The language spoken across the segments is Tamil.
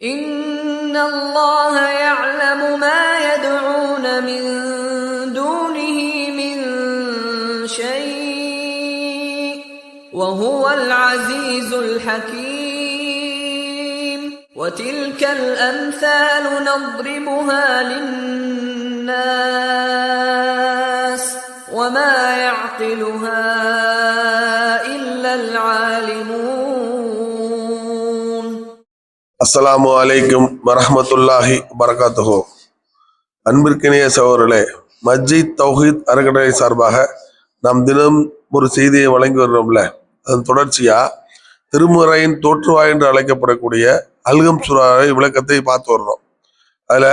إن الله يعلم ما يدعون من دونه من شيء وهو العزيز الحكيم وتلك الأمثال نضربها للناس وما يعقلها إلا العالمون. அஸ்ஸலாமு அலைக்கும் வரஹ்மத்துல்லாஹி வரகாத்துஹு. அன்பிற்கினிய சகோதரர்களே, மஸ்ஜித் தௌஹீத் அறக்கட்டளை சார்பாக நாம் தினம் ஒரு செய்தியை வழங்கி வருகிறோம்ல, அதன் தொடர்ச்சியா திருமுறையின் தோற்றுவாய் என்று அழைக்கப்படக்கூடிய அல்கம் சூராவை விளக்கத்தை பார்த்து வர்றோம். அதுல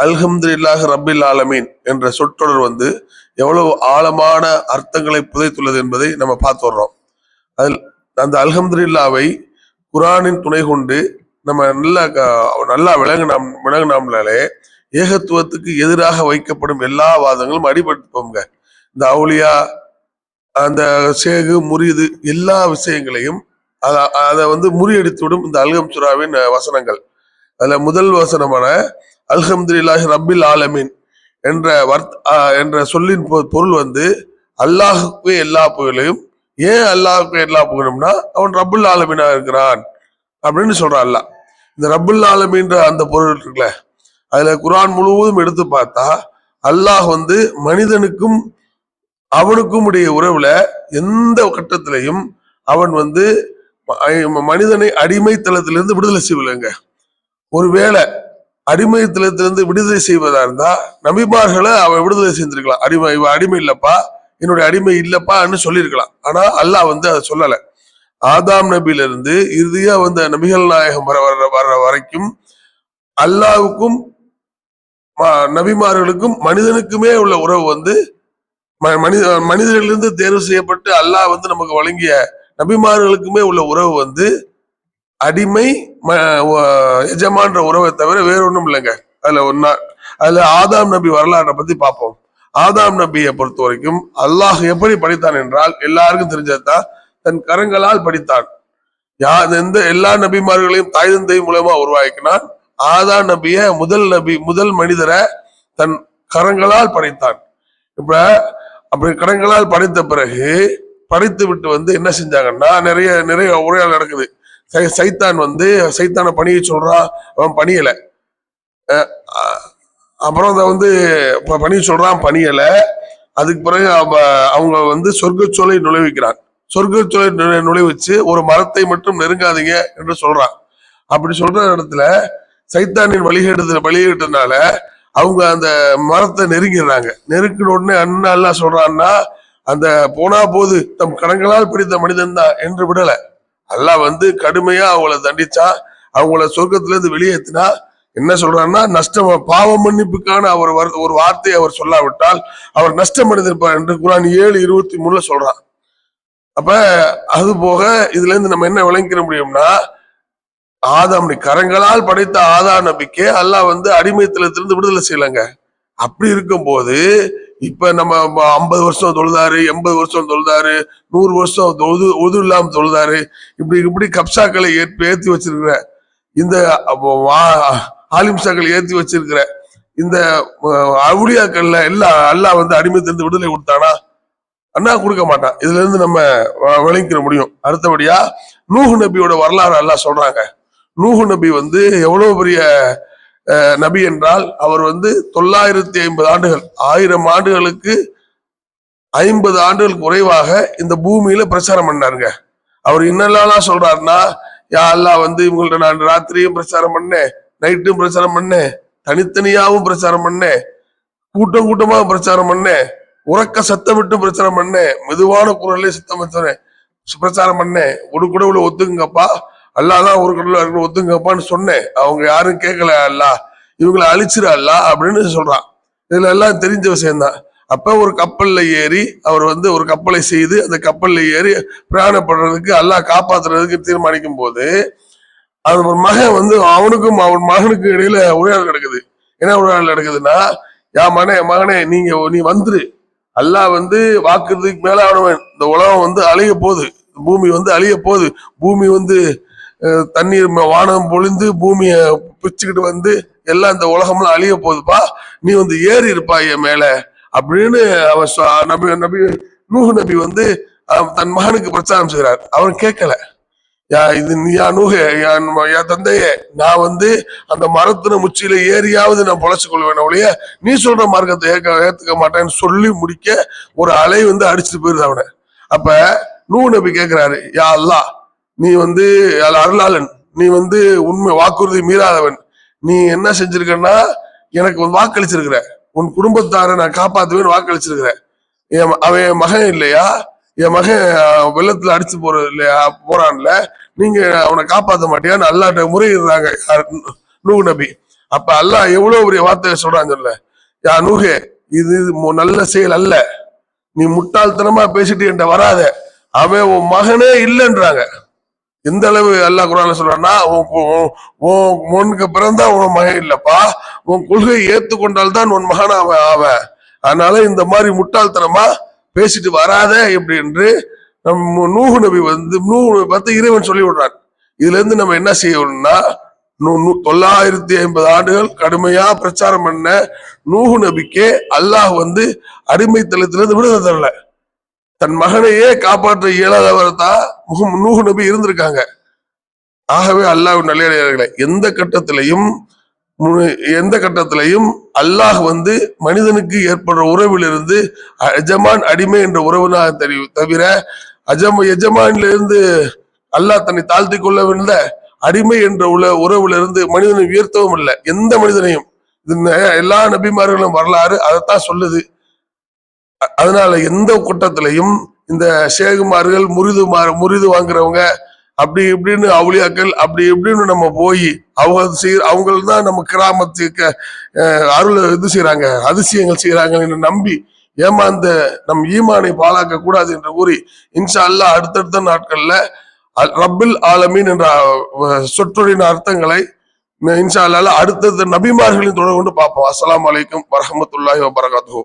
அல்ஹம்துலில்லாஹி ரப்பில் ஆலமீன் என்ற சொற்றொடர் எவ்வளவு ஆழமான அர்த்தங்களை புதைத்துள்ளது என்பதை நம்ம பார்த்து வர்றோம். அதில் அந்த அல்ஹம்துலில்லாவை குர்ஆனின் துணை கொண்டு நம்ம நல்லா விளங்கினாலே ஏகத்துவத்துக்கு எதிராக வைக்கப்படும் எல்லா வாதங்களும் அடிபட்டுப்போங்க. இந்த அவுலியா, அந்த சேகு, முரீது எல்லா விஷயங்களையும் அதை முறியடித்து விடும் இந்த அல்கம் சூராவின் வசனங்கள். அதுல முதல் வசனமான அல்ஹம்துலில்லாஹி ரப்பில் ஆலமீன் என்ற சொல்லின் பொருள் அல்லாஹுக்கு எல்லா புகழையும். ஏன் அல்லாஹுக்கு எல்லா புகழும்னா அவன் ரப்புல் ஆலமீனா இருக்கிறான் அப்படின்னு சொல்றான் அல்லாஹ். இந்த ரப்புல் ஆலமீன்ற அந்த பொருள் இருக்குல்ல, அதுல குர்ஆன் முழுவதும் எடுத்து பார்த்தா அல்லாஹ் மனிதனுக்கும் அவனுக்கும் உடைய உறவுல எந்த கட்டத்திலையும் அவன் மனிதனை அடிமைத்தளத்திலிருந்து விடுதலை செய்வலைங்க. ஒருவேளை அடிமைத்தளத்திலிருந்து விடுதலை செய்வதா இருந்தா நபிமார்களை அவன் விடுதலை செய்திருக்கலாம். அடிமை இல்லப்பா, என்னுடைய அடிமை இல்லப்பான்னு சொல்லியிருக்கலாம். ஆனா அல்லாஹ் அதை சொல்லலை. ஆதாம் நபியிலிருந்து இறுதியா நபிகள் நாயகம் வர்ற வரைக்கும் அல்லாஹ்வுக்கும் நபிமார்களுக்கும் மனிதனுக்குமே உள்ள உறவு மனிதர்களிலிருந்து தேர்வு செய்யப்பட்டு அல்லாஹ் நமக்கு வழங்கிய நபிமார்களுக்குமே உள்ள உறவு அடிமை எஜமான்ற உறவை தவிர வேற ஒண்ணும் இல்லைங்க. அதுல ஆதாம் நபி வரலாற்றை பத்தி பார்ப்போம். ஆதாம் நபியை பொறுத்த வரைக்கும் அல்லாஹ் எப்படி படைத்தான் என்றால் எல்லாருக்கும் தெரிஞ்சதுதான், தன் கரங்களால் படித்தான். எல்லா நபிமார்களையும் தாய் தந்தை மூலமா உருவாக்கினான். ஆதாம் நபிய முதல் மனிதரை தன் கரங்களால் படைத்தான். இப்ப அப்படி கரங்களால் படைத்த பிறகு படைத்து விட்டு என்ன செஞ்சாங்கன்னா நிறைய உரையாடல் நடக்குது. சைத்தான் சைத்தான பணியை சொல்றான், அவன் பணியல. அப்புறம் பணிய சொல்றான், பணியல. அதுக்கு பிறகு அவங்க சொர்க்கச்சோலை நுழைவிக்கிறான். சொர்க்கச்சோலை நுழைவிச்சு ஒரு மரத்தை மட்டும் நெருங்காதீங்க என்று சொல்றான். அப்படி சொல்ற இடத்துல சைத்தானின் வழிகேட்டதுனால அவங்க அந்த மரத்தை நெருங்கிடுறாங்க. நெருங்கின உடனே அல்லாஹ் சொல்றான்னா, அந்த போனா போது தம் கரங்களால் பிடித்த மனிதன் தான் என்று விடல. அல்லாஹ் கடுமையா அவங்கள தண்டிச்சா, அவங்கள சொர்க்கத்துல இருந்து வெளியேற்றினா என்ன சொல்றான்னா, நஷ்டம் பாவ மன்னிப்புக்கான அவர் ஒரு வார்த்தையை அவர் சொல்லாவிட்டால் அவர் நஷ்டம் அடைந்திருப்பார் என்று குர்ஆன் 7:23 சொல்றான். அப்ப அது போக இதுல இருந்து நம்ம என்ன விளங்கிக்க முடியும்னா, ஆதாம் கரங்களால் படைத்த ஆதாம் நபிக்கே அல்லாஹ் அடிமைத்தளத்திலிருந்து விடுதலை செய்யலங்க. அப்படி இருக்கும் போது இப்ப நம்ம 50 வருஷம் தொழுதாரு, 80 வருஷம் தொழுதாரு, 100 வருஷம் ஒது இல்லாம தொழுதாரு, இப்படி கப்சாக்களை ஏற்றி வச்சிருக்கிற இந்த ஆலிம்சாக்கள் ஏற்றி வச்சிருக்கிற இந்த அவுலியாக்கள்ல எல்லாம் அல்லாஹ் அடிமைத்திலிருந்து விடுதலை கொடுத்தானா? அண்ணா கொடுக்க மாட்டான். இதுல இருந்து நம்ம விளங்கிக்க முடியும். அடுத்தபடியா நூஹ் நபியோட வரலாறு அல்லாஹ் சொல்றாங்க. நூஹ் நபி எவ்வளவு பெரிய நபி என்றால் அவர் 950 ஆண்டுகள், 1000 ஆண்டுகளுக்கு 50 ஆண்டுகள் குறைவாக இந்த பூமியில பிரச்சாரம் பண்ணாருங்க. அவர் என்னெல்லாம் சொல்றாருன்னா, யா அல்லாஹ் இவங்கள்ட்ட நான் ராத்திரியும் பிரச்சாரம் பண்ணேன், நைட்டும் பிரச்சாரம் பண்ணேன், தனித்தனியாவும் பிரச்சாரம் பண்ணேன், கூட்டமா பிரச்சாரம் பண்ணேன், உறக்க சத்தம் விட்டு பிரச்சாரம் பண்ணேன், மெதுவான குரல்லே சத்தம் பிரச்சாரம் பண்ணேன், ஒரு குடவுல ஒத்துக்குங்கப்பா, அல்லாதான் ஒரு கடவுளா இருக்கிற ஒத்துங்கப்பான்னு சொன்னேன். அவங்க யாரும் கேட்கல, அல்லாஹ் இவங்களை அழிச்சிரு அல்லாஹ் அப்படின்னு சொல்றான். இதுல எல்லாம் தெரிஞ்ச விஷயம்தான். அப்ப ஒரு கப்பல்ல ஏறி அவர் ஒரு கப்பலை செய்து அந்த கப்பல்ல ஏறி பிரயாணப்படுறதுக்கு அல்லாஹ் காப்பாத்துறதுக்கு தீர்மானிக்கும் போது அது ஒரு மகன் அவனுக்கும் அவன் மகனுக்கு இடையில உரையாடல் நடக்குது. என்ன உரையாடல் நடக்குதுன்னா, யா மகனே நீ வந்துரு, அல்லாஹ் வாக்குறதுக்கு மேல ஆனவன், இந்த உலகம் அழிய போகுது, பூமி அழிய போகுது, பூமி தண்ணீர் வானம் பொழிந்து பூமியை பிச்சுக்கிட்டு வந்து எல்லாம் இந்த உலகம்லாம் அழிய போகுதுப்பா, நீ வந்து ஏறி இருப்பா என் மேல அப்படின்னு அவன் நபி நபி நூஹ் நபி வந்து தன் மகனுக்கு பிரச்சாரம் செய்கிறார். அவன் கேட்கல. இது யா நூஹே, யா தந்தையே, நான் வந்து அந்த மரத்தின முச்சியில ஏறியாவது நான் பொழைச்சு கொள்வேன் ஒழிய நீ சொல்ற மார்க்கத்தை ஏத்துக்க மாட்டேன்னு சொல்லி முடிக்க ஒரு அலை வந்து அடிச்சுட்டு போயிருது அவனை. அப்ப நூஹ் நபி கேட்கிறாரு, யா அல்லாஹ், நீ வந்து அருளாளன், நீ வந்து உண்மை வாக்குறுதி மீறாதவன், நீ என்ன செஞ்சிருக்கன்னா எனக்கு வாக்களிச்சிருக்கிற, உன் குடும்பத்தாரை நான் காப்பாத்துவேன்னு வாக்களிச்சிருக்கிற. அவன் மகன் இல்லையா, என் மகன் வெள்ளத்துல அடிச்சு இல்லையா போறான்ல, நீங்க அவனை காப்பாற்ற மாட்டியான்னு அல்லாட்ட முறையிடுறாங்க நூஹ் நபி. அப்ப அல்லாஹ் எவ்வளவு பெரிய வார்த்தையை சொல்றான்னு சொல்ல, யா நூஹே, இது நல்ல செயல் அல்ல, நீ முட்டாள்தனமா பேசிட்டு என்கிட்ட வராத, அவன் உன் மகனே இல்லைன்றாங்க. எந்த அளவு அல்லாஹ் குர்ஆன்ல சொல்றான்னா, உனக்கு பிறந்தா உன் மகன் இல்லப்பா, உன் கொள்கையை ஏத்துக்கொண்டால்தான் உன் மகன் அவன். அதனால இந்த மாதிரி முட்டாள்தனமா பேசிட்டு வராத இப்படி என்று நூஹ் நபி வந்து பார்த்து இறைவன் சொல்லி விடுறான். இதுல இருந்து நம்ம என்ன செய்யணும்னா, 950 ஆண்டுகள் கடுமையா பிரச்சாரம் பண்ண நூஹ் நபிக்கே அல்லாஹ் வந்து அடிமைத்தளத்திலிருந்து விடுதலை தரல. தன் மகனையே காப்பாற்ற இயலாதவர் தான் நூஹ் நபி இருந்திருக்காங்க. ஆகவே அல்லாஹ் நல்லடியார்களே, எந்த கட்டத்திலையும் அல்லாஹ் வந்து மனிதனுக்கு ஏற்படுற உறவிலிருந்து எஜமான் அடிமை என்ற உறவுனாக தவிர எஜமான்ல இருந்து அல்லாஹ் தன்னை தாழ்த்தி கொள்ளவில்லை. அடிமை என்ற உறவுல இருந்து மனிதனை உயர்த்தவும் இல்லை, எந்த மனிதனையும். எல்லா நபிமார்களும் வரலாறு அதைத்தான் சொல்லுது. அதனால எந்த கூட்டத்திலையும் இந்த ஷேகுமார்கள் முறிது வாங்குறவங்க அப்படி இப்படின்னு அவுளியாக்கள் அப்படி இப்படின்னு நம்ம போய் அவங்க தான் நம்ம கிராமத்துக்கு அருள் இது செய்யறாங்க, அதிசயங்கள் செய்யறாங்க நம்பி ஏமாந்த நம் ஈமானை பாழாக்க கூடாது என்று கூறி இன்ஷா அல்லாஹ் அடுத்தடுத்த நாட்கள்ல ரப்பில் ஆலமீன் என்ற சொற்றொழின் அர்த்தங்களை இன்ஷா அல்லாஹ் அடுத்தடுத்த நபிமார்களின் தொடர்பு கொண்டு பார்ப்போம். அஸ்ஸலாமு அலைக்கும் வரஹ்மத்துல்லாஹி வபரகாத்துஹு.